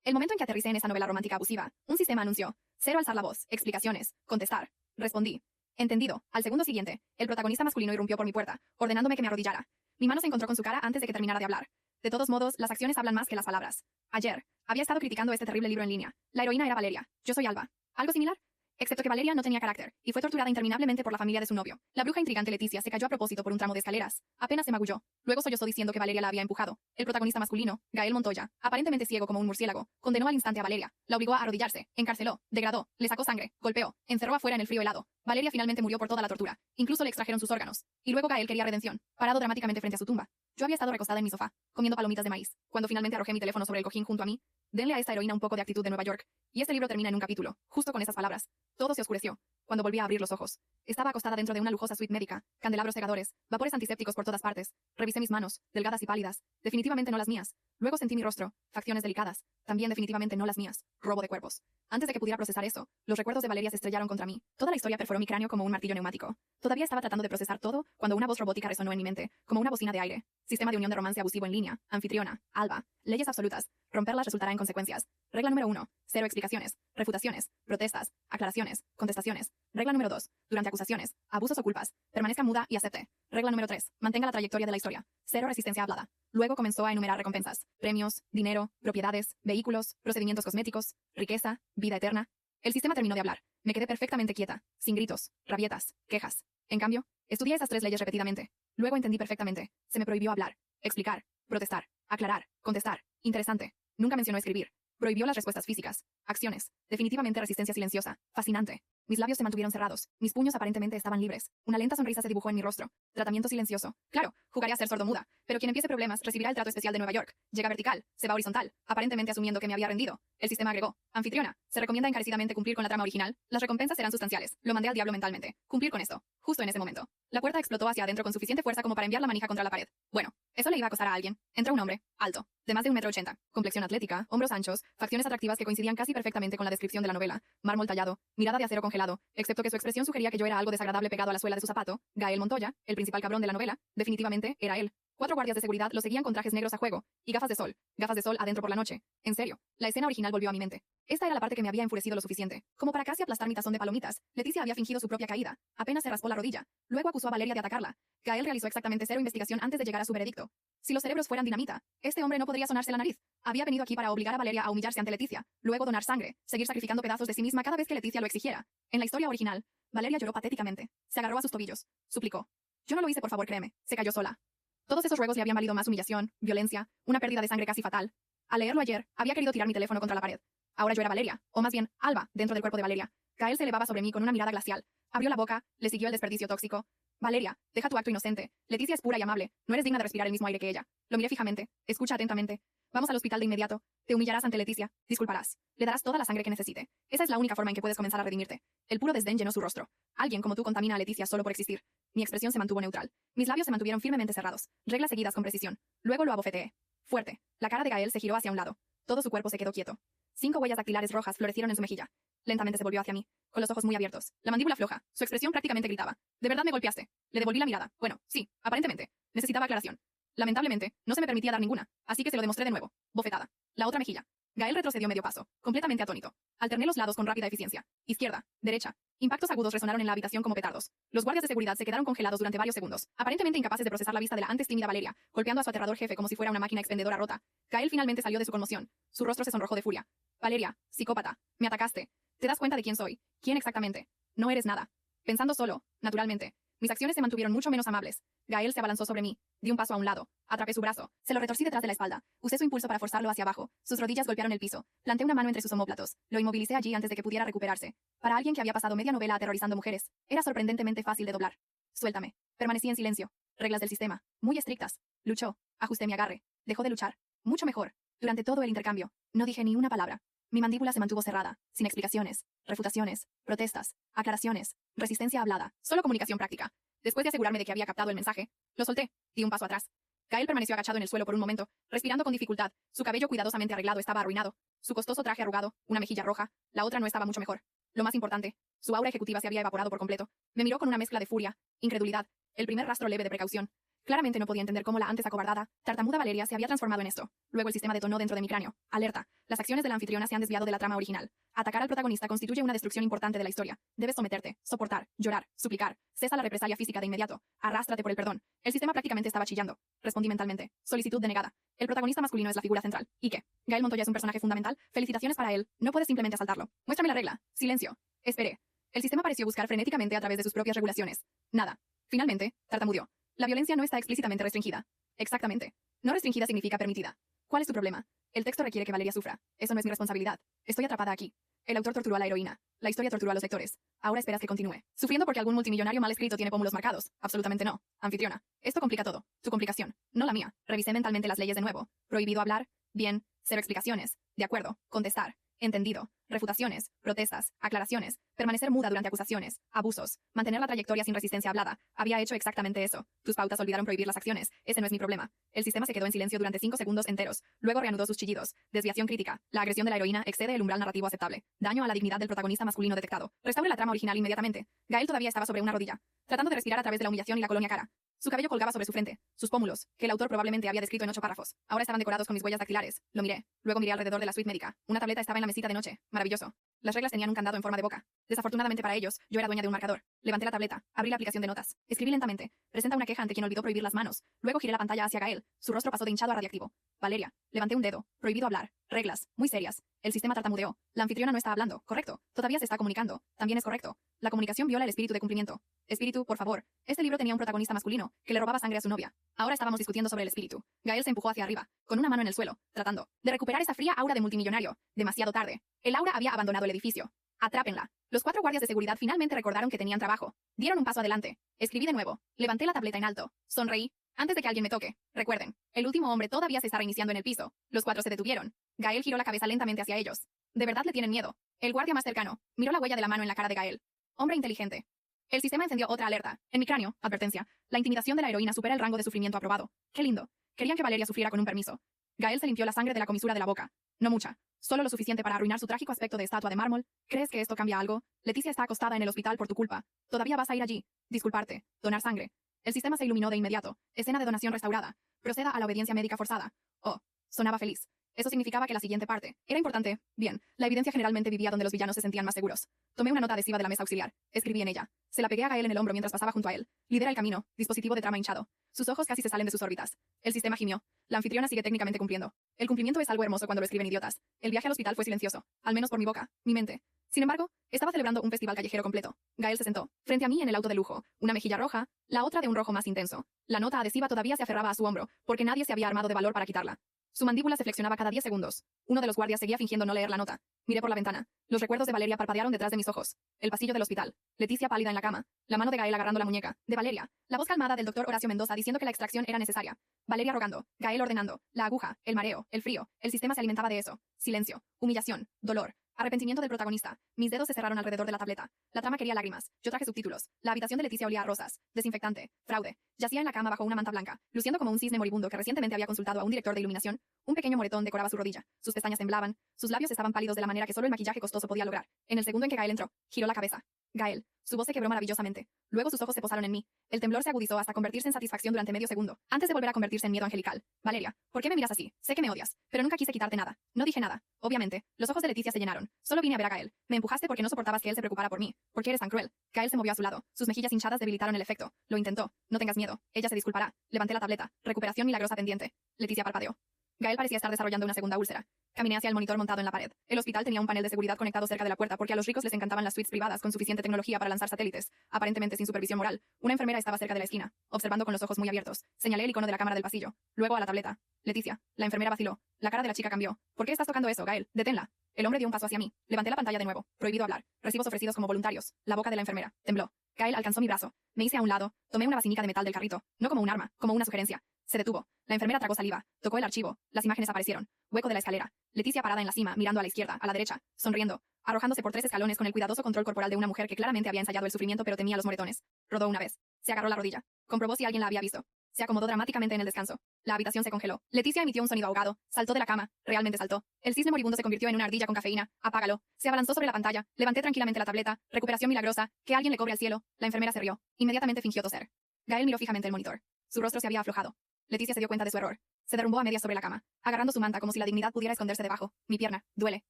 El momento en que aterricé en esa novela romántica abusiva, un sistema anunció: cero alzar la voz, explicaciones, contestar. Respondí: entendido. Al segundo siguiente, el protagonista masculino irrumpió por mi puerta, ordenándome que me arrodillara. Mi mano se encontró con su cara antes de que terminara de hablar. De todos modos, las acciones hablan más que las palabras. Ayer, había estado criticando este terrible libro en línea. La heroína era Valeria. Yo soy Alba. ¿Algo similar? Excepto que Valeria no tenía carácter, y fue torturada interminablemente por la familia de su novio. La bruja intrigante Leticia se cayó a propósito por un tramo de escaleras. Apenas se magulló. Luego sollozó diciendo que Valeria la había empujado. El protagonista masculino, Gael Montoya, aparentemente ciego como un murciélago, condenó al instante a Valeria, la obligó a arrodillarse, encarceló, degradó, le sacó sangre, golpeó, encerró afuera en el frío helado. Valeria finalmente murió por toda la tortura. Incluso le extrajeron sus órganos. Y luego Gael quería redención, parado dramáticamente frente a su tumba. Yo había estado recostada en mi sofá, comiendo palomitas de maíz, cuando finalmente arrojé mi teléfono sobre el cojín junto a mí. Denle a esta heroína un poco de actitud de Nueva York. Y este libro termina en un capítulo, justo con esas palabras. Todo se oscureció. Cuando volví a abrir los ojos, estaba acostada dentro de una lujosa suite médica, candelabros cegadores, vapores antisépticos por todas partes. Revisé mis manos, delgadas y pálidas, definitivamente no las mías. Luego sentí mi rostro, facciones delicadas, también definitivamente no las mías. Robo de cuerpos. Antes de que pudiera procesar eso, los recuerdos de Valeria se estrellaron contra mí. Toda la historia perforó mi cráneo como un martillo neumático. Todavía estaba tratando de procesar todo cuando una voz robótica resonó en mi mente, como una bocina de aire. Sistema de unión de romance abusivo en línea, anfitriona, Alba, leyes absolutas. Romperlas resultará en consecuencias. Regla número 1. Cero explicaciones, refutaciones, protestas, aclaraciones, contestaciones. Regla número 2. Durante acusaciones, abusos o culpas, permanezca muda y acepte. Regla número 3. Mantenga la trayectoria de la historia. Cero resistencia hablada. Luego comenzó a enumerar recompensas, premios, dinero, propiedades, vehículos, procedimientos cosméticos, riqueza, vida eterna. El sistema terminó de hablar. Me quedé perfectamente quieta, sin gritos, rabietas, quejas. En cambio, estudié esas 3 leyes repetidamente. Luego entendí perfectamente. Se me prohibió hablar, explicar, protestar, aclarar, contestar. Interesante. Nunca mencionó escribir. Prohibió las respuestas físicas. Acciones. Definitivamente resistencia silenciosa. Fascinante. Mis labios se mantuvieron cerrados. Mis puños aparentemente estaban libres. Una lenta sonrisa se dibujó en mi rostro. Tratamiento silencioso. Claro, jugaría a ser sordomuda. Pero quien empiece problemas recibirá el trato especial de Nueva York. Llega vertical. Se va horizontal. Aparentemente asumiendo que me había rendido. El sistema agregó: anfitriona. Se recomienda encarecidamente cumplir con la trama original. Las recompensas serán sustanciales. Lo mandé al diablo mentalmente. Cumplir con esto. Justo en ese momento. La puerta explotó hacia adentro con suficiente fuerza como para enviar la manija contra la pared. Bueno, eso le iba a costar a alguien. Entró un hombre, alto, de más de 1,80 m, complexión atlética, hombros anchos, facciones atractivas que coincidían casi perfectamente con la descripción de la novela, mármol tallado, mirada de acero congelado, excepto que su expresión sugería que yo era algo desagradable pegado a la suela de su zapato. Gael Montoya, el principal cabrón de la novela, definitivamente era él. 4 guardias de seguridad lo seguían con trajes negros a juego, y gafas de sol adentro por la noche. En serio, la escena original volvió a mi mente. Esta era la parte que me había enfurecido lo suficiente, como para casi aplastar mi tazón de palomitas. Leticia había fingido su propia caída, apenas se raspó la rodilla. Luego acusó a Valeria de atacarla. Gael realizó exactamente 0 investigación antes de llegar a su veredicto. Si los cerebros fueran dinamita, este hombre no podría sonarse la nariz. Había venido aquí para obligar a Valeria a humillarse ante Leticia, luego donar sangre, seguir sacrificando pedazos de sí misma cada vez que Leticia lo exigiera. En la historia original, Valeria lloró patéticamente, se agarró a sus tobillos, suplicó. Yo no lo hice, por favor, créeme, se cayó sola. Todos esos ruegos le habían valido más humillación, violencia, una pérdida de sangre casi fatal. Al leerlo ayer, había querido tirar mi teléfono contra la pared. Ahora yo era Valeria, o más bien, Alba, dentro del cuerpo de Valeria. Gael se elevaba sobre mí con una mirada glacial. Abrió la boca, le siguió el desperdicio tóxico. Valeria, deja tu acto inocente. Leticia es pura y amable. No eres digna de respirar el mismo aire que ella. Lo miré fijamente. Escucha atentamente. Vamos al hospital de inmediato. Te humillarás ante Leticia. Disculparás. Le darás toda la sangre que necesite. Esa es la única forma en que puedes comenzar a redimirte. El puro desdén llenó su rostro. Alguien como tú contamina a Leticia solo por existir. Mi expresión se mantuvo neutral. Mis labios se mantuvieron firmemente cerrados. Reglas seguidas con precisión. Luego lo abofeteé. Fuerte. La cara de Gael se giró hacia un lado. Todo su cuerpo se quedó quieto. 5 huellas dactilares rojas florecieron en su mejilla. Lentamente se volvió hacia mí, con los ojos muy abiertos, la mandíbula floja. Su expresión prácticamente gritaba: ¿de verdad me golpeaste? Le devolví la mirada. Bueno, sí, aparentemente. Necesitaba aclaración. Lamentablemente, no se me permitía dar ninguna, así que se lo demostré de nuevo. Bofetada. La otra mejilla. Gael retrocedió medio paso, completamente atónito. Alterné los lados con rápida eficiencia. Izquierda, derecha. Impactos agudos resonaron en la habitación como petardos. Los guardias de seguridad se quedaron congelados durante varios segundos, aparentemente incapaces de procesar la vista de la antes tímida Valeria, golpeando a su aterrador jefe como si fuera una máquina expendedora rota. Gael finalmente salió de su conmoción. Su rostro se sonrojó de furia. Valeria, psicópata, me atacaste. ¿Te das cuenta de quién soy? ¿Quién exactamente? No eres nada. Pensando solo, naturalmente. Mis acciones se mantuvieron mucho menos amables. Gael se abalanzó sobre mí. Di un paso a un lado. Atrapé su brazo. Se lo retorcí detrás de la espalda. Usé su impulso para forzarlo hacia abajo. Sus rodillas golpearon el piso. Planté una mano entre sus omóplatos. Lo inmovilicé allí antes de que pudiera recuperarse. Para alguien que había pasado media novela aterrorizando mujeres, era sorprendentemente fácil de doblar. Suéltame. Permanecí en silencio. Reglas del sistema. Muy estrictas. Luchó. Ajusté mi agarre. Dejó de luchar. Mucho mejor. Durante todo el intercambio, no dije ni una palabra. Mi mandíbula se mantuvo cerrada, sin explicaciones, refutaciones, protestas, aclaraciones, resistencia hablada, solo comunicación práctica. Después de asegurarme de que había captado el mensaje, lo solté, di un paso atrás. Gael permaneció agachado en el suelo por un momento, respirando con dificultad. Su cabello cuidadosamente arreglado estaba arruinado, su costoso traje arrugado, una mejilla roja, la otra no estaba mucho mejor. Lo más importante, su aura ejecutiva se había evaporado por completo. Me miró con una mezcla de furia, incredulidad, el primer rastro leve de precaución. Claramente no podía entender cómo la antes acobardada, tartamuda Valeria se había transformado en esto. Luego el sistema detonó dentro de mi cráneo. Alerta. Las acciones de la anfitriona se han desviado de la trama original. Atacar al protagonista constituye una destrucción importante de la historia. Debes someterte, soportar, llorar, suplicar. Cesa la represalia física de inmediato. Arrástrate por el perdón. El sistema prácticamente estaba chillando. Respondí mentalmente. Solicitud denegada. El protagonista masculino es la figura central. ¿Y qué? Gael Montoya es un personaje fundamental. Felicitaciones para él. No puedes simplemente asaltarlo. Muéstrame la regla. Silencio. Esperé. El sistema pareció buscar frenéticamente a través de sus propias regulaciones. Nada. Finalmente, tartamudeó. La violencia no está explícitamente restringida. Exactamente. No restringida significa permitida. ¿Cuál es tu problema? El texto requiere que Valeria sufra. Eso no es mi responsabilidad. Estoy atrapada aquí. El autor torturó a la heroína. La historia torturó a los lectores. Ahora esperas que continúe. Sufriendo porque algún multimillonario mal escrito tiene pómulos marcados. Absolutamente no. Anfitriona. Esto complica todo. Tu complicación. No la mía. Revisé mentalmente las leyes de nuevo. Prohibido hablar. Bien. Cero explicaciones. De acuerdo. Contestar. Entendido. Refutaciones, protestas, aclaraciones, permanecer muda durante acusaciones, abusos, mantener la trayectoria sin resistencia hablada. Había hecho exactamente eso. Tus pautas olvidaron prohibir las acciones. Ese no es mi problema. El sistema se quedó en silencio durante 5 segundos enteros. Luego reanudó sus chillidos. Desviación crítica. La agresión de la heroína excede el umbral narrativo aceptable. Daño a la dignidad del protagonista masculino detectado. Restaure la trama original inmediatamente. Gael todavía estaba sobre una rodilla, tratando de respirar a través de la humillación y la colonia cara. Su cabello colgaba sobre su frente. Sus pómulos, que el autor probablemente había descrito en 8 párrafos, ahora estaban decorados con mis huellas dactilares. Lo miré. Luego miré alrededor de la suite médica. Una tableta estaba en la mesita de noche. Maravilloso. Las reglas tenían un candado en forma de boca. Desafortunadamente para ellos, yo era dueña de un marcador. Levanté la tableta, abrí la aplicación de notas. Escribí lentamente. Presenta una queja ante quien olvidó prohibir las manos. Luego giré la pantalla hacia Gael. Su rostro pasó de hinchado a radiactivo. Valeria. Levanté un dedo. Prohibido hablar. Reglas. Muy serias. El sistema tartamudeó. La anfitriona no está hablando. Correcto. Todavía se está comunicando. También es correcto. La comunicación viola el espíritu de cumplimiento. Espíritu, por favor. Este libro tenía un protagonista masculino, que le robaba sangre a su novia. Ahora estábamos discutiendo sobre el espíritu. Gael se empujó hacia arriba, con una mano en el suelo, tratando de recuperar esa fría aura de multimillonario. Demasiado tarde. El aura había abandonado el edificio. Atrápenla. Los 4 guardias de seguridad finalmente recordaron que tenían trabajo. Dieron un paso adelante. Escribí de nuevo. Levanté la tableta en alto. Sonreí. Antes de que alguien me toque. Recuerden, el último hombre todavía se está reiniciando en el piso. Los 4 se detuvieron. Gael giró la cabeza lentamente hacia ellos. De verdad le tienen miedo. El guardia más cercano miró la huella de la mano en la cara de Gael. Hombre inteligente. El sistema encendió otra alerta. En mi cráneo, advertencia. La intimidación de la heroína supera el rango de sufrimiento aprobado. Qué lindo. Querían que Valeria sufriera con un permiso. Gael se limpió la sangre de la comisura de la boca. No mucha. Solo lo suficiente para arruinar su trágico aspecto de estatua de mármol. ¿Crees que esto cambia algo? Leticia está acostada en el hospital por tu culpa. Todavía vas a ir allí. Disculparte. Donar sangre. El sistema se iluminó de inmediato. Escena de donación restaurada. Proceda a la obediencia médica forzada. Oh. Sonaba feliz. Eso significaba que la siguiente parte era importante. Bien, la evidencia generalmente vivía donde los villanos se sentían más seguros. Tomé una nota adhesiva de la mesa auxiliar. Escribí en ella. Se la pegué a Gael en el hombro mientras pasaba junto a él. Lidera el camino. Dispositivo de trama hinchado. Sus ojos casi se salen de sus órbitas. El sistema gimió. La anfitriona sigue técnicamente cumpliendo. El cumplimiento es algo hermoso cuando lo escriben idiotas. El viaje al hospital fue silencioso. Al menos por mi boca, mi mente. Sin embargo, estaba celebrando un festival callejero completo. Gael se sentó, frente a mí en el auto de lujo, una mejilla roja, la otra de un rojo más intenso. La nota adhesiva todavía se aferraba a su hombro, porque nadie se había armado de valor para quitarla. Su mandíbula se flexionaba cada 10 segundos. Uno de los guardias seguía fingiendo no leer la nota. Miré por la ventana. Los recuerdos de Valeria parpadearon detrás de mis ojos. El pasillo del hospital. Leticia pálida en la cama. La mano de Gael agarrando la muñeca. De Valeria. La voz calmada del doctor Horacio Mendoza diciendo que la extracción era necesaria. Valeria rogando. Gael ordenando. La aguja. El mareo. El frío. El sistema se alimentaba de eso. Silencio. Humillación. Dolor. Arrepentimiento del protagonista. Mis dedos se cerraron alrededor de la tableta. La trama quería lágrimas. Yo traje subtítulos. La habitación de Leticia olía a rosas. Desinfectante. Fraude. Yacía en la cama bajo una manta blanca, luciendo como un cisne moribundo que recientemente había consultado a un director de iluminación. Un pequeño moretón decoraba su rodilla. Sus pestañas temblaban. Sus labios estaban pálidos de la manera que solo el maquillaje costoso podía lograr. En el segundo en que Gael entró, giró la cabeza. Gael. Su voz se quebró maravillosamente. Luego sus ojos se posaron en mí. El temblor se agudizó hasta convertirse en satisfacción durante medio segundo, antes de volver a convertirse en miedo angelical. Valeria, ¿por qué me miras así? Sé que me odias, pero nunca quise quitarte nada. No dije nada. Obviamente, los ojos de Leticia se llenaron. Solo vine a ver a Gael. Me empujaste porque no soportabas que él se preocupara por mí. ¿Por qué eres tan cruel? Gael se movió a su lado. Sus mejillas hinchadas debilitaron el efecto. Lo intentó. No tengas miedo. Ella se disculpará. Levanté la tableta. Recuperación milagrosa pendiente. Leticia parpadeó. Gael parecía estar desarrollando una segunda úlcera. Caminé hacia el monitor montado en la pared. El hospital tenía un panel de seguridad conectado cerca de la puerta porque a los ricos les encantaban las suites privadas con suficiente tecnología para lanzar satélites, aparentemente sin supervisión moral. Una enfermera estaba cerca de la esquina, observando con los ojos muy abiertos. Señalé el icono de la cámara del pasillo. Luego a la tableta. Leticia. La enfermera vaciló. La cara de la chica cambió. ¿Por qué estás tocando eso, Gael? Deténla. El hombre dio un paso hacia mí. Levanté la pantalla de nuevo. Prohibido hablar. Recibos ofrecidos como voluntarios. La boca de la enfermera. Tembló. Gael alcanzó mi brazo. Me hice a un lado. Tomé una vacinica de metal del carrito. No como un arma, como una sugerencia. Se detuvo. La enfermera tragó saliva. Tocó el archivo. Las imágenes aparecieron. Hueco de la escalera. Leticia parada en la cima, mirando a la izquierda, a la derecha, sonriendo, arrojándose por 3 escalones con el cuidadoso control corporal de una mujer que claramente había ensayado el sufrimiento pero temía los moretones. Rodó una vez. Se agarró la rodilla. Comprobó si alguien la había visto. Se acomodó dramáticamente en el descanso. La habitación se congeló. Leticia emitió un sonido ahogado. Saltó de la cama. Realmente saltó. El cisne moribundo se convirtió en una ardilla con cafeína. Apágalo. Se abalanzó sobre la pantalla. Levanté tranquilamente la tableta. Recuperación milagrosa. Que alguien le cobre al cielo. La enfermera se rió. Inmediatamente fingió toser. Gael miró fijamente el monitor. Su rostro se había aflojado. Leticia se dio cuenta de su error. Se derrumbó a medias sobre la cama, agarrando su manta como si la dignidad pudiera esconderse debajo. Mi pierna, duele.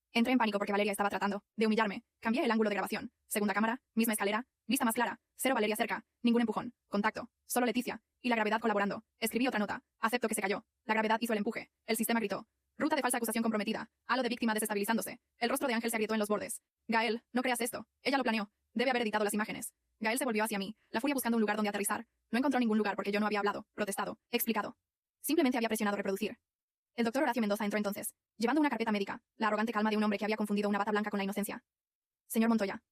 Entré en pánico porque Valeria estaba tratando de humillarme. Cambié el ángulo de grabación. Segunda cámara, misma escalera, vista más clara. Cero Valeria cerca, ningún empujón. Contacto. Solo Leticia. Y la gravedad colaborando. Escribí otra nota. Acepto que se cayó. La gravedad hizo el empuje. El sistema gritó. Ruta de falsa acusación comprometida. Halo de víctima desestabilizándose. El rostro de Ángel se agrietó en los bordes. Gael, no creas esto. Ella lo planeó. Debe haber editado las imágenes. Gael se volvió hacia mí, la furia buscando un lugar donde aterrizar. No encontró ningún lugar porque yo no había hablado, protestado, explicado. Simplemente había presionado reproducir. El doctor Horacio Mendoza entró entonces, llevando una carpeta médica, la arrogante calma de un hombre que había confundido una bata blanca con la inocencia. Señor Montoya.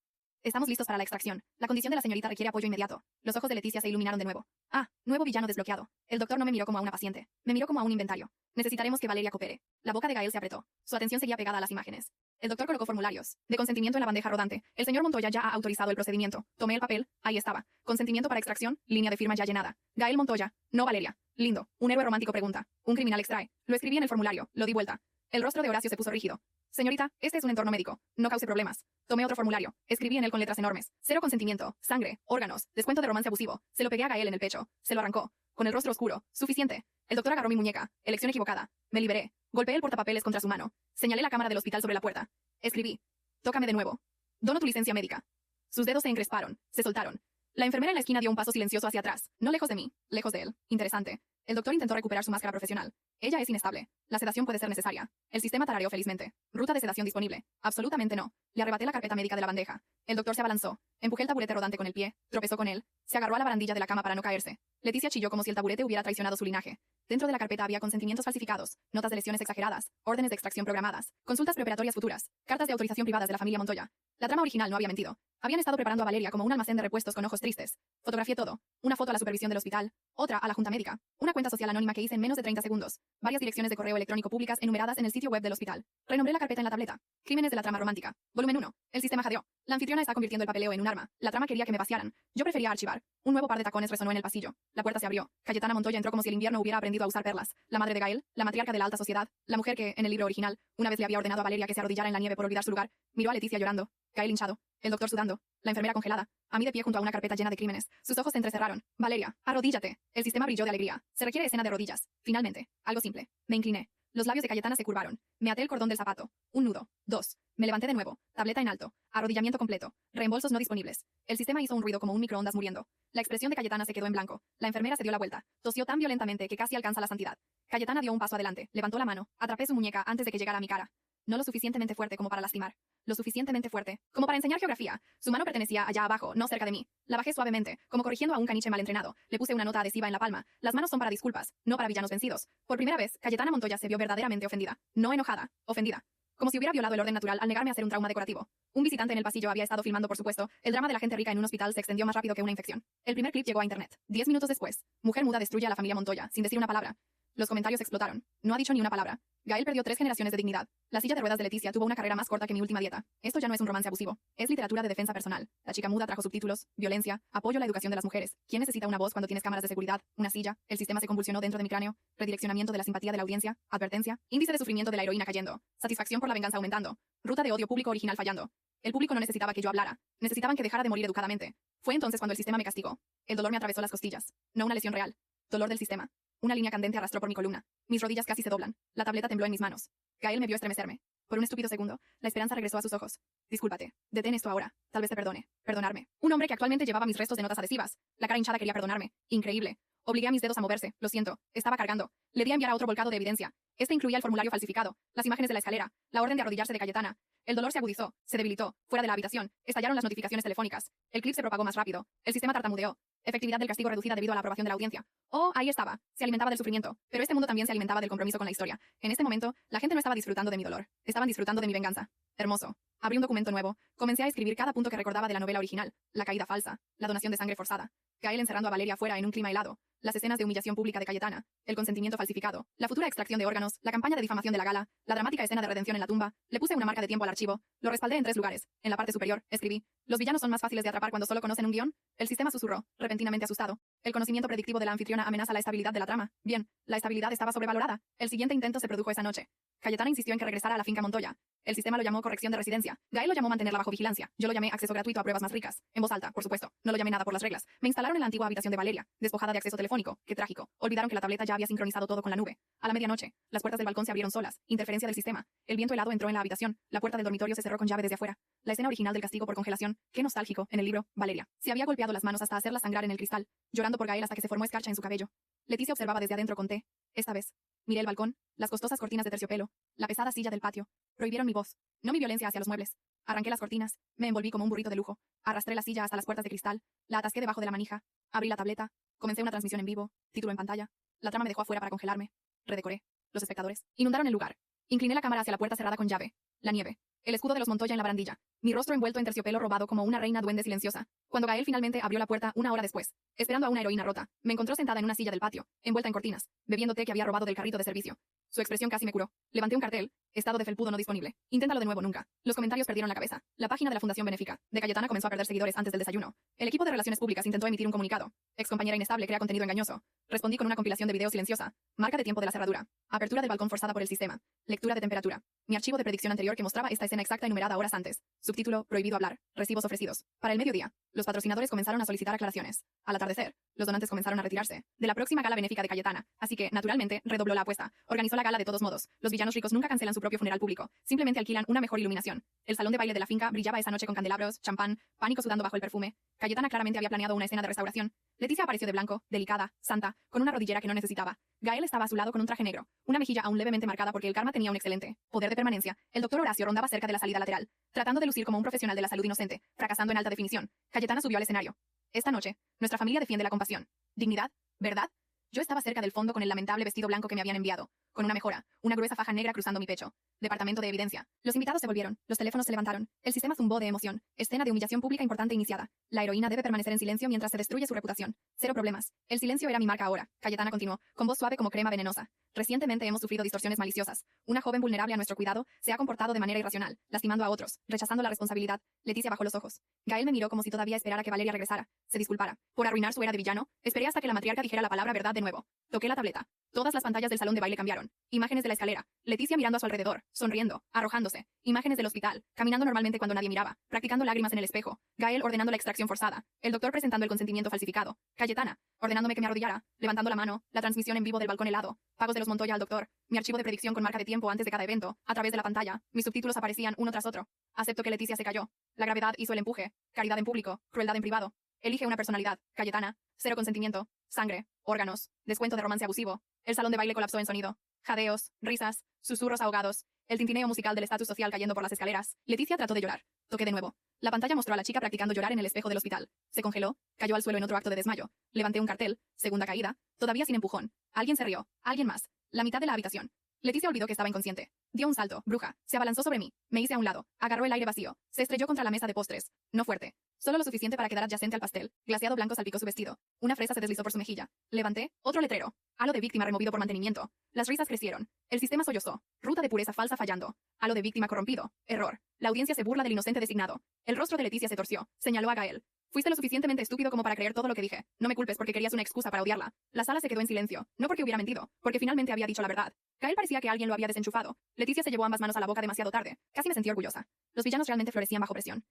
Estamos listos para la extracción. La condición de la señorita requiere apoyo inmediato. Los ojos de Leticia se iluminaron de nuevo. Ah, nuevo villano desbloqueado. El doctor no me miró como a una paciente. Me miró como a un inventario. Necesitaremos que Valeria coopere. La boca de Gael se apretó. Su atención seguía pegada a las imágenes. El doctor colocó formularios de consentimiento en la bandeja rodante. El señor Montoya ya ha autorizado el procedimiento. Tomé el papel. Ahí estaba. Consentimiento para extracción. Línea de firma ya llenada. Gael Montoya. No Valeria. Lindo. Un héroe romántico pregunta. Un criminal extrae. Lo escribí en el formulario. Lo di vuelta. El rostro de Horacio se puso rígido. Señorita, este es un entorno médico. No cause problemas. Tomé otro formulario. Escribí en él con letras enormes. Cero consentimiento. Sangre. Órganos. Descuento de romance abusivo. Se lo pegué a Gael en el pecho. Se lo arrancó. Con el rostro oscuro. Suficiente. El doctor agarró mi muñeca. Elección equivocada. Me liberé. Golpeé el portapapeles contra su mano. Señalé la cámara del hospital sobre la puerta. Escribí. Tócame de nuevo. Dono tu licencia médica. Sus dedos se encresparon. Se soltaron. La enfermera en la esquina dio un paso silencioso hacia atrás. No lejos de mí. Lejos de él. Interesante. El doctor intentó recuperar su máscara profesional. Ella es inestable. La sedación puede ser necesaria. El sistema tarareó felizmente. Ruta de sedación disponible. Absolutamente no. Le arrebaté la carpeta médica de la bandeja. El doctor se abalanzó. Empujé el taburete rodante con el pie. Tropezó con él. Se agarró a la barandilla de la cama para no caerse. Leticia chilló como si el taburete hubiera traicionado su linaje. Dentro de la carpeta había consentimientos falsificados, notas de lesiones exageradas, órdenes de extracción programadas, consultas preparatorias futuras, cartas de autorización privadas de la familia Montoya. La trama original no había mentido. Habían estado preparando a Valeria como un almacén de repuestos con ojos tristes. Fotografié todo. Una foto a la supervisión del hospital, otra a la junta médica, una cuenta social anónima que hice en menos de 30 segundos, varias direcciones de correo electrónico públicas enumeradas en el sitio web del hospital. Renombré la carpeta en la tableta. Crímenes de la trama romántica. Volumen 1. El sistema jadeó. La anfitriona está convirtiendo el papeleo en un arma. La trama quería que me vaciaran. Yo prefería archivar. Un nuevo par de tacones resonó en el pasillo. La puerta se abrió. Cayetana Montoya entró como si el invierno hubiera aprendido a usar perlas. La madre de Gael, la matriarca de la alta sociedad, la mujer que, en el libro original, una vez le había ordenado a Valeria que se arrodillara en la nieve por olvidar su lugar, miró a Leticia llorando. Gael hinchado. El doctor sudando. La enfermera congelada. A mí de pie junto a una carpeta llena de crímenes. Sus ojos se entrecerraron. Valeria, arrodíllate. El sistema brilló de alegría. Se requiere escena de rodillas. Finalmente. Algo simple. Me incliné. Los labios de Cayetana se curvaron. Me até el cordón del zapato. Un nudo. 2. Me levanté de nuevo. Tableta en alto. Arrodillamiento completo. Reembolsos no disponibles. El sistema hizo un ruido como un microondas muriendo. La expresión de Cayetana se quedó en blanco. La enfermera se dio la vuelta. Tosió tan violentamente que casi alcanza la santidad. Cayetana dio un paso adelante. Levantó la mano. Atrapé su muñeca antes de que llegara a mi cara. No lo suficientemente fuerte como para lastimar. Lo suficientemente fuerte como para enseñar geografía. Su mano pertenecía allá abajo, no cerca de mí. La bajé suavemente, como corrigiendo a un caniche mal entrenado. Le puse una nota adhesiva en la palma. Las manos son para disculpas, no para villanos vencidos. Por primera vez, Cayetana Montoya se vio verdaderamente ofendida. No enojada, ofendida. Como si hubiera violado el orden natural al negarme a hacer un trauma decorativo. Un visitante en el pasillo había estado filmando, por supuesto. El drama de la gente rica en un hospital se extendió más rápido que una infección. El primer clip llegó a internet. 10 minutos después, mujer muda destruye a la familia Montoya, sin decir una palabra. Los comentarios explotaron. No ha dicho ni una palabra. Gael perdió 3 generaciones de dignidad. La silla de ruedas de Leticia tuvo una carrera más corta que mi última dieta. Esto ya no es un romance abusivo. Es literatura de defensa personal. La chica muda trajo subtítulos, violencia, apoyo a la educación de las mujeres. ¿Quién necesita una voz cuando tienes cámaras de seguridad, una silla? El sistema se convulsionó dentro de mi cráneo. Redireccionamiento de la simpatía de la audiencia. Advertencia. Índice de sufrimiento de la heroína cayendo. Satisfacción por la venganza aumentando. Ruta de odio público original fallando. El público no necesitaba que yo hablara. Necesitaban que dejara de morir educadamente. Fue entonces cuando el sistema me castigó. El dolor me atravesó las costillas. No una lesión real. Dolor del sistema. Una línea candente arrastró por mi columna. Mis rodillas casi se doblan. La tableta tembló en mis manos. Gael me vio estremecerme. Por un estúpido segundo, la esperanza regresó a sus ojos. Discúlpate. Detén esto ahora. Tal vez te perdone. Perdonarme. Un hombre que actualmente llevaba mis restos de notas adhesivas. La cara hinchada quería perdonarme. Increíble. Obligué a mis dedos a moverse. Lo siento. Estaba cargando. Le di a enviar a otro volcado de evidencia. Este incluía el formulario falsificado, las imágenes de la escalera, la orden de arrodillarse de Cayetana. El dolor se agudizó, se debilitó, fuera de la habitación, estallaron las notificaciones telefónicas. El clip se propagó más rápido. El sistema tartamudeó. Efectividad del castigo reducida debido a la aprobación de la audiencia. Oh, ahí estaba. Se alimentaba del sufrimiento. Pero este mundo también se alimentaba del compromiso con la historia. En este momento, la gente no estaba disfrutando de mi dolor. Estaban disfrutando de mi venganza. Hermoso. Abrí un documento nuevo. Comencé a escribir cada punto que recordaba de la novela original. La caída falsa. La donación de sangre forzada. Gael encerrando a Valeria fuera en un clima helado. Las escenas de humillación pública de Cayetana. El consentimiento falsificado. La futura extracción de órganos. La campaña de difamación de la gala. La dramática escena de redención en la tumba. Le puse una marca de tiempo al archivo. Lo respaldé en 3 lugares. En la parte superior, escribí. Los villanos son más fáciles de atrapar cuando solo conocen un guión. El sistema susurró, repentinamente asustado. El conocimiento predictivo de la anfitriona amenaza la estabilidad de la trama. Bien, la estabilidad estaba sobrevalorada. El siguiente intento se produjo esa noche. Cayetana insistió en que regresara a la finca Montoya. El sistema lo llamó corrección de residencia. Gael lo llamó mantenerla bajo vigilancia. Yo lo llamé acceso gratuito a pruebas más ricas. En voz alta, por supuesto. No lo llamé nada por las reglas. Me instalaron en la antigua habitación de Valeria, despojada de acceso telefónico. Qué trágico. Olvidaron que la tableta ya había sincronizado todo con la nube. A la medianoche, las puertas del balcón se abrieron solas. Interferencia del sistema. El viento helado entró en la habitación. La puerta del dormitorio se cerró con llave desde afuera. La escena original del castigo por congelación. Qué nostálgico. En el libro, Valeria se había golpeado las manos hasta hacerlas sangrar en el cristal, llorando por Gael hasta que se formó escarcha en su cabello. Leticia observaba desde adentro con té. Esta vez. Miré el balcón, las costosas cortinas de terciopelo, la pesada silla del patio. Prohibieron mi voz, no mi violencia hacia los muebles. Arranqué las cortinas, me envolví como un burrito de lujo, arrastré la silla hasta las puertas de cristal, la atasqué debajo de la manija, abrí la tableta, comencé una transmisión en vivo, título en pantalla. La trama me dejó afuera para congelarme. Redecoré. Los espectadores inundaron el lugar. Incliné la cámara hacia la puerta cerrada con llave. La nieve. El escudo de los Montoya en la barandilla. Mi rostro envuelto en terciopelo robado como una reina duende silenciosa. Cuando Gael finalmente abrió la puerta una hora después, esperando a una heroína rota, me encontró sentada en una silla del patio, envuelta en cortinas, bebiendo té que había robado del carrito de servicio. Su expresión casi me curó. Levanté un cartel. Estado de felpudo no disponible. Inténtalo de nuevo nunca. Los comentarios perdieron la cabeza. La página de la Fundación Benéfica de Cayetana comenzó a perder seguidores antes del desayuno. El equipo de relaciones públicas intentó emitir un comunicado. Excompañera inestable crea contenido engañoso. Respondí con una compilación de videos silenciosa. Marca de tiempo de la cerradura. Apertura del balcón forzada por el sistema. Lectura de temperatura. Mi archivo de predicción anterior que mostraba esta escena exacta enumerada horas antes. Subtítulo, prohibido hablar. Recibos ofrecidos. Para el mediodía, los patrocinadores comenzaron a solicitar aclaraciones. Al atardecer, los donantes comenzaron a retirarse de la próxima gala benéfica de Cayetana, así que, naturalmente, redobló la apuesta. Organizó la gala de todos modos. Los villanos ricos nunca cancelan su propio funeral público. Simplemente alquilan una mejor iluminación. El salón de baile de la finca brillaba esa noche con candelabros, champán, pánico sudando bajo el perfume. Cayetana claramente había planeado una escena de restauración. Leticia apareció de blanco, delicada, santa, con una rodillera que no necesitaba. Gael estaba a su lado con un traje negro, una mejilla aún levemente marcada porque el karma tenía un excelente poder de permanencia. El doctor Horacio rondaba cerca de la salida lateral, tratando de lucir como un profesional de la salud inocente, fracasando en alta definición. Cayetana subió al escenario. Esta noche, nuestra familia defiende la compasión. Dignidad, ¿verdad? Yo estaba cerca del fondo con el lamentable vestido blanco que me habían enviado, con una mejora, una gruesa faja negra cruzando mi pecho. Departamento de evidencia. Los invitados se volvieron, los teléfonos se levantaron, el sistema zumbó de emoción. Escena de humillación pública importante iniciada. La heroína debe permanecer en silencio mientras se destruye su reputación. Cero problemas. El silencio era mi marca ahora. Cayetana continuó, con voz suave como crema venenosa. Recientemente hemos sufrido distorsiones maliciosas. Una joven vulnerable a nuestro cuidado se ha comportado de manera irracional, lastimando a otros, rechazando la responsabilidad. Leticia bajó los ojos. Gael me miró como si todavía esperara que Valeria regresara. Se disculpara. Por arruinar su era de villano, esperé hasta que la matriarca dijera la palabra verdad de nuevo. Toqué la tableta. Todas las pantallas del salón de baile cambiaron. Imágenes de la escalera. Leticia mirando a su alrededor, sonriendo, arrojándose. Imágenes del hospital, caminando normalmente cuando nadie miraba, practicando lágrimas en el espejo. Gael ordenando la extracción forzada. El doctor presentando el consentimiento falsificado. Cayetana, ordenándome que me arrodillara, levantando la mano, la transmisión en vivo del balcón helado. Pagos de los Montoya al doctor. Mi archivo de predicción con marca de tiempo antes de cada evento, a través de la pantalla. Mis subtítulos aparecían uno tras otro. Acepto que Leticia se cayó. La gravedad hizo el empuje. Caridad en público, crueldad en privado. Elige una personalidad. Cayetana. Cero consentimiento. Sangre. Órganos. Descuento de romance abusivo. El salón de baile colapsó en sonido. Jadeos, risas, susurros ahogados. El tintineo musical del estatus social cayendo por las escaleras. Leticia trató de llorar. Toqué de nuevo. La pantalla mostró a la chica practicando llorar en el espejo del hospital. Se congeló. Cayó al suelo en otro acto de desmayo. Levanté un cartel. Segunda caída. Todavía sin empujón. Alguien se rió. Alguien más. La mitad de la habitación. Leticia olvidó que estaba inconsciente. Dio un salto, bruja. Se abalanzó sobre mí. Me hice a un lado. Agarró el aire vacío. Se estrelló contra la mesa de postres. No fuerte. Solo lo suficiente para quedar adyacente al pastel. Glaseado blanco salpicó su vestido. Una fresa se deslizó por su mejilla. Levanté. Otro letrero. Halo de víctima removido por mantenimiento. Las risas crecieron. El sistema sollozó. Ruta de pureza falsa fallando. Halo de víctima corrompido. Error. La audiencia se burla del inocente designado. El rostro de Leticia se torció. Señaló a Gael. Fuiste lo suficientemente estúpido como para creer todo lo que dije. No me culpes porque querías una excusa para odiarla. La sala se quedó en silencio. No porque hubiera mentido, porque finalmente había dicho la verdad. Gael parecía que alguien lo había desenchufado. Leticia se llevó ambas manos a la boca demasiado tarde. Casi me sentí orgullosa. Los villanos realmente florecían bajo presión.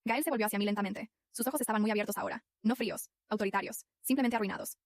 Gael se volvió hacia mí lentamente. Sus ojos estaban muy abiertos ahora. No fríos, autoritarios, simplemente arruinados.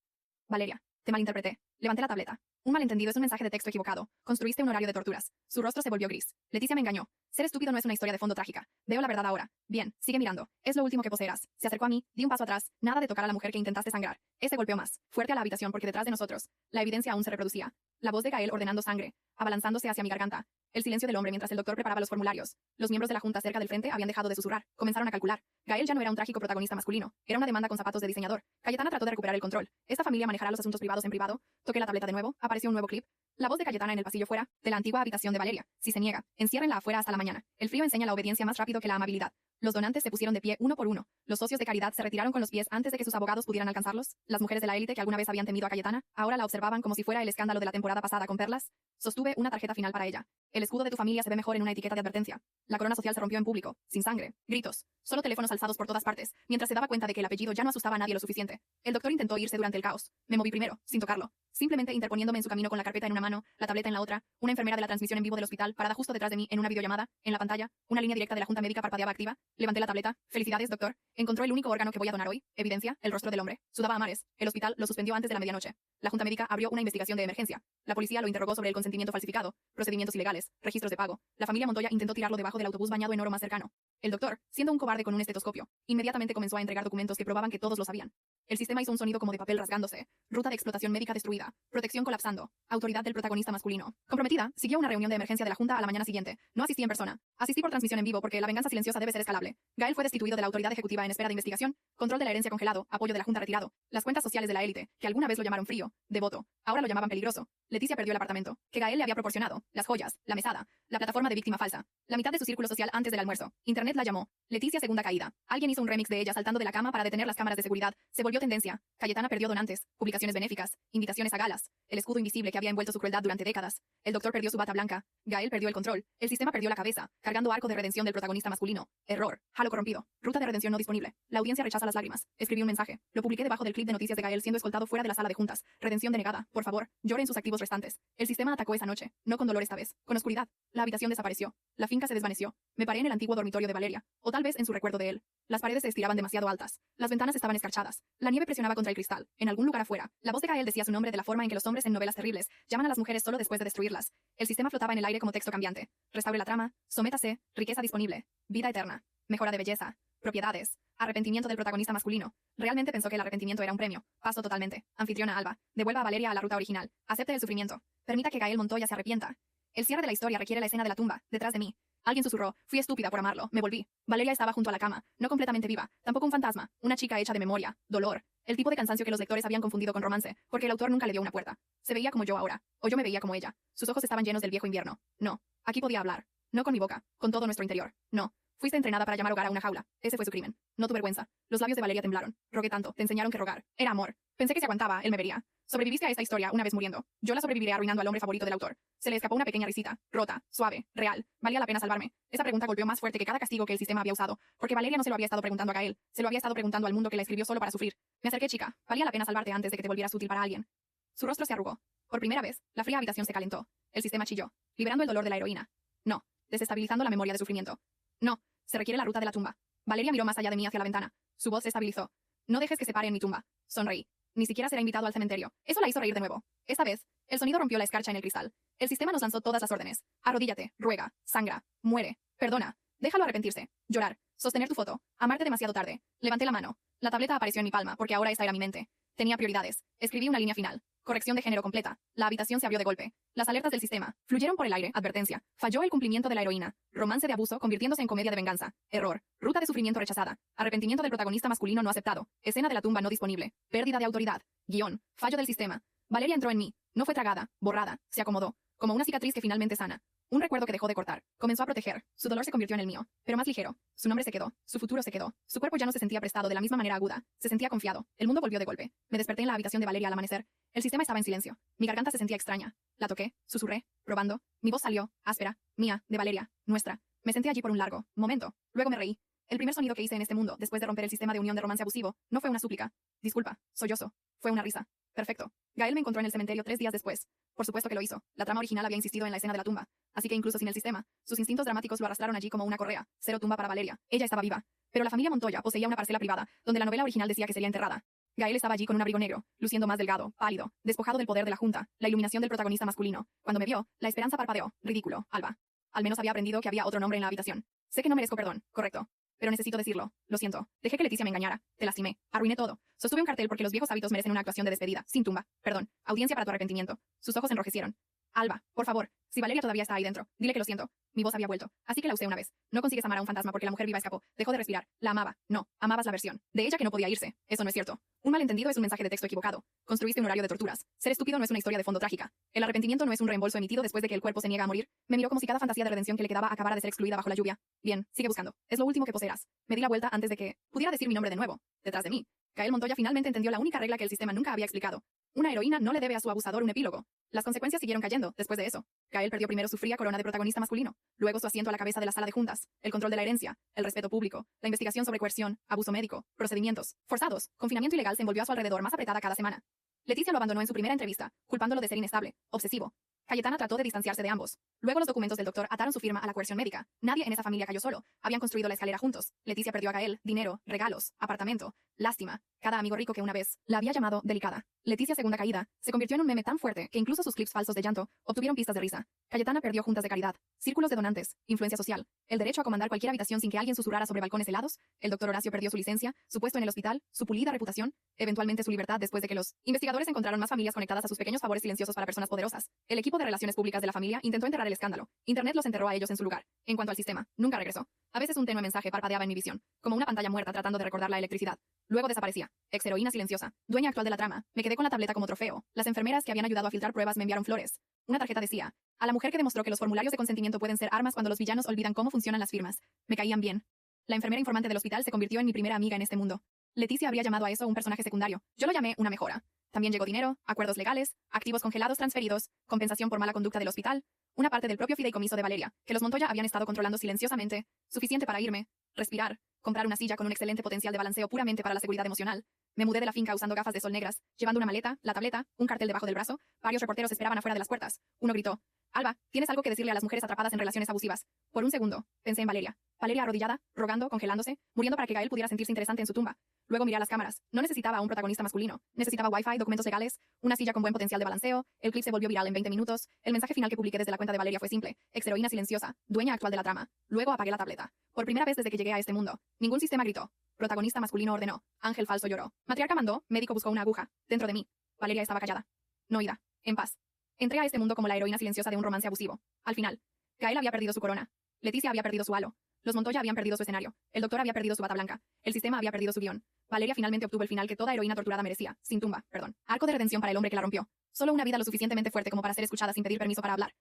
Valeria, te malinterpreté. Levanté la tableta. Un malentendido es un mensaje de texto equivocado. Construiste un horario de torturas. Su rostro se volvió gris. Leticia me engañó. Ser estúpido no es una historia de fondo trágica. Veo la verdad ahora. Bien, sigue mirando. Es lo último que poseerás. Se acercó a mí, di un paso atrás. Nada de tocar a la mujer que intentaste sangrar. Ese golpeó más. Fuerte a la habitación porque detrás de nosotros, la evidencia aún se reproducía. La voz de Gael ordenando sangre, abalanzándose hacia mi garganta. El silencio del hombre mientras el doctor preparaba los formularios. Los miembros de la junta cerca del frente habían dejado de susurrar. Comenzaron a calcular. Gael ya no era un trágico protagonista masculino. Era una demanda con zapatos de diseñador. Cayetana trató de recuperar el control. Esta familia manejará los asuntos privados en privado. Toqué la tableta de nuevo. Apareció un nuevo clip. La voz de Cayetana en el pasillo fuera de la antigua habitación de Valeria. Si se niega, enciérrenla afuera hasta la mañana. El frío enseña la obediencia más rápido que la amabilidad. Los donantes se pusieron de pie uno por uno. Los socios de caridad se retiraron con los pies antes de que sus abogados pudieran alcanzarlos. Las mujeres de la élite que alguna vez habían temido a Cayetana, ahora la observaban como si fuera el escándalo de la temporada pasada con perlas. Sostuve una tarjeta final para ella. El escudo de tu familia se ve mejor en una etiqueta de advertencia. La corona social se rompió en público, sin sangre, gritos, solo teléfonos alzados por todas partes, mientras se daba cuenta de que el apellido ya no asustaba a nadie lo suficiente. El doctor intentó irse durante el caos. Me moví primero, sin tocarlo, simplemente interponiéndome en su camino con la carpeta en una mano, la tableta en la otra, una enfermera de la transmisión en vivo del hospital parada justo detrás de mí en una videollamada, en la pantalla, una línea directa de la junta médica parpadeaba activa. Levanté la tableta. Felicidades, doctor. Encontró el único órgano que voy a donar hoy. Evidencia, el rostro del hombre. Sudaba a mares. El hospital lo suspendió antes de la medianoche. La junta médica abrió una investigación de emergencia. La policía lo interrogó sobre el consentimiento falsificado, procedimientos ilegales, registros de pago. La familia Montoya intentó tirarlo debajo del autobús bañado en oro más cercano. El doctor, siendo un cobarde con un estetoscopio, inmediatamente comenzó a entregar documentos que probaban que todos lo sabían. El sistema hizo un sonido como de papel rasgándose. Ruta de explotación médica destruida. Protección colapsando. Autoridad del protagonista masculino. Comprometida, siguió una reunión de emergencia de la junta a la mañana siguiente. No asistí en persona. Asistí por transmisión en vivo porque la venganza silenciosa debe ser escalable. Gael fue destituido de la autoridad ejecutiva en espera de investigación. Control de la herencia congelado. Apoyo de la junta retirado. Las cuentas sociales de la élite, que alguna vez lo llamaron frío, devoto, ahora lo llamaban peligroso. Leticia perdió el apartamento, que Gael le había proporcionado, las joyas, la mesada, la plataforma de víctima falsa, la mitad de su círculo social antes del almuerzo. Internet la llamó Leticia Segunda Caída. Alguien hizo un remix de ella saltando de la cama para detener las cámaras de seguridad. Se volvió tendencia. Cayetana perdió donantes, publicaciones benéficas, invitaciones a galas, el escudo invisible que había envuelto su crueldad durante décadas. El doctor perdió su bata blanca. Gael perdió el control. El sistema perdió la cabeza, cargando arco de redención del protagonista masculino. Error. Halo corrompido. Ruta de redención no disponible. La audiencia rechaza las lágrimas. Escribí un mensaje. Lo publiqué debajo del clip de noticias de Gael siendo escoltado fuera de la sala de juntas. Redención denegada. Por favor, lloren sus activos restantes. El sistema atacó esa noche. No con dolor esta vez. Con oscuridad. La habitación desapareció. La finca se desvaneció. Me paré en el antiguo dormitorio de Valeria. O tal vez en su recuerdo de él. Las paredes se estiraban demasiado altas. Las ventanas estaban escarchadas. La nieve presionaba contra el cristal. En algún lugar afuera, la voz de Gael decía su nombre de la forma en que los hombres en novelas terribles llaman a las mujeres solo después de destruirlas. El sistema flotaba en el aire como texto cambiante. Restaure la trama. Sométase. Riqueza disponible. Vida eterna. Mejora de belleza. Propiedades. Arrepentimiento del protagonista masculino. Realmente pensó que el arrepentimiento era un premio. Paso totalmente. Anfitriona Alba. Devuelva a Valeria a la ruta original. Acepte el sufrimiento. Permita que Gael Montoya se arrepienta. El cierre de la historia requiere la escena de la tumba, detrás de mí. Alguien susurró. Fui estúpida por amarlo. Me volví. Valeria estaba junto a la cama, no completamente viva, tampoco un fantasma, una chica hecha de memoria, dolor, el tipo de cansancio que los lectores habían confundido con romance, porque el autor nunca le dio una puerta. Se veía como yo ahora, o yo me veía como ella. Sus ojos estaban llenos del viejo invierno. No. Aquí podía hablar. No con mi boca, con todo nuestro interior. No. Fuiste entrenada para llamar hogar a una jaula. Ese fue su crimen. No tu vergüenza. Los labios de Valeria temblaron. Rogué tanto. Te enseñaron que rogar. Era amor. Pensé que si aguantaba, él me vería. Sobreviviste a esta historia una vez muriendo. Yo la sobreviviré arruinando al hombre favorito del autor. Se le escapó una pequeña risita. Rota. Suave. Real. ¿Valía la pena salvarme? Esa pregunta golpeó más fuerte que cada castigo que el sistema había usado. Porque Valeria no se lo había estado preguntando a Gael. Se lo había estado preguntando al mundo que la escribió solo para sufrir. Me acerqué, chica. ¿Valía la pena salvarte antes de que te volvieras útil para alguien? Su rostro se arrugó. Por primera vez, la fría habitación se calentó. El sistema chilló. Liberando el dolor de la heroína. No. Desestabilizando la memoria de sufrimiento. No. Se requiere la ruta de la tumba. Valeria miró más allá de mí hacia la ventana. Su voz se estabilizó. No dejes que se pare en mi tumba. Sonreí. Ni siquiera será invitado al cementerio. Eso la hizo reír de nuevo. Esta vez, el sonido rompió la escarcha en el cristal. El sistema nos lanzó todas las órdenes. Arrodíllate, ruega, sangra, muere, perdona, déjalo arrepentirse, llorar, sostener tu foto, amarte demasiado tarde. Levanté la mano. La tableta apareció en mi palma porque ahora esta era mi mente. Tenía prioridades. Escribí una línea final. Corrección de género completa. La habitación se abrió de golpe. Las alertas del sistema fluyeron por el aire. Advertencia. Falló el cumplimiento de la heroína. Romance de abuso convirtiéndose en comedia de venganza. Error. Ruta de sufrimiento rechazada. Arrepentimiento del protagonista masculino no aceptado. Escena de la tumba no disponible. Pérdida de autoridad. Guión. Fallo del sistema. Valeria entró en mí. No fue tragada. Borrada. Se acomodó. Como una cicatriz que finalmente sana. Un recuerdo que dejó de cortar. Comenzó a proteger. Su dolor se convirtió en el mío. Pero más ligero. Su nombre se quedó. Su futuro se quedó. Su cuerpo ya no se sentía prestado de la misma manera aguda. Se sentía confiado. El mundo volvió de golpe. Me desperté en la habitación de Valeria al amanecer. El sistema estaba en silencio. Mi garganta se sentía extraña. La toqué. Susurré. Probando. Mi voz salió. Áspera. Mía. De Valeria. Nuestra. Me senté allí por un largo momento. Luego me reí. El primer sonido que hice en este mundo, después de romper el sistema de unión de romance abusivo, no fue una súplica. Disculpa. Sollozo. Fue una risa. Perfecto. Gael me encontró en el cementerio 3 días después. Por supuesto que lo hizo. La trama original había insistido en la escena de la tumba. Así que incluso sin el sistema, sus instintos dramáticos lo arrastraron allí como una correa. Cero tumba para Valeria. Ella estaba viva. Pero la familia Montoya poseía una parcela privada, donde la novela original decía que sería enterrada. Gael estaba allí con un abrigo negro, luciendo más delgado, pálido, despojado del poder de la junta, la iluminación del protagonista masculino. Cuando me vio, la esperanza parpadeó. Ridículo, Alba. Al menos había aprendido que había otro nombre en la habitación. Sé que no merezco perdón, correcto. Pero necesito decirlo. Lo siento. Dejé que Leticia me engañara. Te lastimé. Arruiné todo. Sostuve un cartel porque los viejos hábitos merecen una actuación de despedida. Sin tumba. Perdón. Audiencia para tu arrepentimiento. Sus ojos enrojecieron. Alba, por favor, si Valeria todavía está ahí dentro, dile que lo siento. Mi voz había vuelto, así que la usé una vez. No consigues amar a un fantasma porque la mujer viva escapó, dejó de respirar, la amaba. No, amabas la versión de ella que no podía irse. Eso no es cierto. Un malentendido es un mensaje de texto equivocado. Construiste un horario de torturas. Ser estúpido no es una historia de fondo trágica. El arrepentimiento no es un reembolso emitido después de que el cuerpo se niega a morir. Me miró como si cada fantasía de redención que le quedaba acabara de ser excluida bajo la lluvia. Bien, sigue buscando. Es lo último que poseerás. Me di la vuelta antes de que pudiera decir mi nombre de nuevo. Detrás de mí, Gael Montoya finalmente entendió la única regla que el sistema nunca había explicado. Una heroína no le debe a su abusador un epílogo. Las consecuencias siguieron cayendo, después de eso. Gael perdió primero su fría corona de protagonista masculino, luego su asiento a la cabeza de la sala de juntas, el control de la herencia, el respeto público, la investigación sobre coerción, abuso médico, procedimientos forzados, confinamiento ilegal se envolvió a su alrededor más apretada cada semana. Leticia lo abandonó en su primera entrevista, culpándolo de ser inestable, obsesivo. Cayetana trató de distanciarse de ambos. Luego los documentos del doctor ataron su firma a la coerción médica. Nadie en esa familia cayó solo. Habían construido la escalera juntos. Leticia perdió a Gael, dinero, regalos, apartamento, lástima. Cada amigo rico que una vez la había llamado delicada. Leticia segunda caída se convirtió en un meme tan fuerte que incluso sus clips falsos de llanto obtuvieron pistas de risa. Cayetana perdió juntas de caridad, círculos de donantes, influencia social, el derecho a comandar cualquier habitación sin que alguien susurrara sobre balcones helados. El doctor Horacio perdió su licencia, su puesto en el hospital, su pulida reputación, eventualmente su libertad después de que los investigadores encontraron más familias conectadas a sus pequeños favores silenciosos para personas poderosas. El equipo de relaciones públicas de la familia intentó enterrar el escándalo. Internet los enterró a ellos en su lugar. En cuanto al sistema, nunca regresó. A veces un tenue mensaje parpadeaba en mi visión, como una pantalla muerta tratando de recordar la electricidad. Luego desaparecía. Ex heroína silenciosa, dueña actual de la trama. Me quedé con la tableta como trofeo. Las enfermeras que habían ayudado a filtrar pruebas me enviaron flores. Una tarjeta decía: a la mujer que demostró que los formularios de consentimiento pueden ser armas cuando los villanos olvidan cómo funcionan las firmas. Me caían bien. La enfermera informante del hospital se convirtió en mi primera amiga en este mundo. Leticia habría llamado a eso un personaje secundario. Yo lo llamé una mejora. También llegó dinero, acuerdos legales, activos congelados transferidos, compensación por mala conducta del hospital, una parte del propio fideicomiso de Valeria, que los Montoya habían estado controlando silenciosamente, suficiente para irme, respirar, comprar una silla con un excelente potencial de balanceo puramente para la seguridad emocional. Me mudé de la finca usando gafas de sol negras, llevando una maleta, la tableta, un cartel debajo del brazo. Varios reporteros esperaban afuera de las puertas. Uno gritó: Alba, ¿tienes algo que decirle a las mujeres atrapadas en relaciones abusivas? Por un segundo, pensé en Valeria. Valeria arrodillada, rogando, congelándose, muriendo para que Gael pudiera sentirse interesante en su tumba. Luego miré a las cámaras. No necesitaba a un protagonista masculino. Necesitaba wifi, documentos legales, una silla con buen potencial de balanceo. El clip se volvió viral en 20 minutos. El mensaje final que publiqué desde la cuenta de Valeria fue simple: ex heroína silenciosa, dueña actual de la trama. Luego apagué la tableta. Por primera vez desde que llegué a este mundo, ningún sistema gritó. Protagonista masculino ordenó. Ángel falso lloró. Matriarca mandó. Médico buscó una aguja. Dentro de mí, Valeria estaba callada. No ida. En paz. Entré a este mundo como la heroína silenciosa de un romance abusivo. Al final, Gael había perdido su corona. Leticia había perdido su halo. Los Montoya habían perdido su escenario. El doctor había perdido su bata blanca. El sistema había perdido su guión. Valeria finalmente obtuvo el final que toda heroína torturada merecía. Sin tumba, perdón. Arco de redención para el hombre que la rompió. Solo una vida lo suficientemente fuerte como para ser escuchada sin pedir permiso para hablar.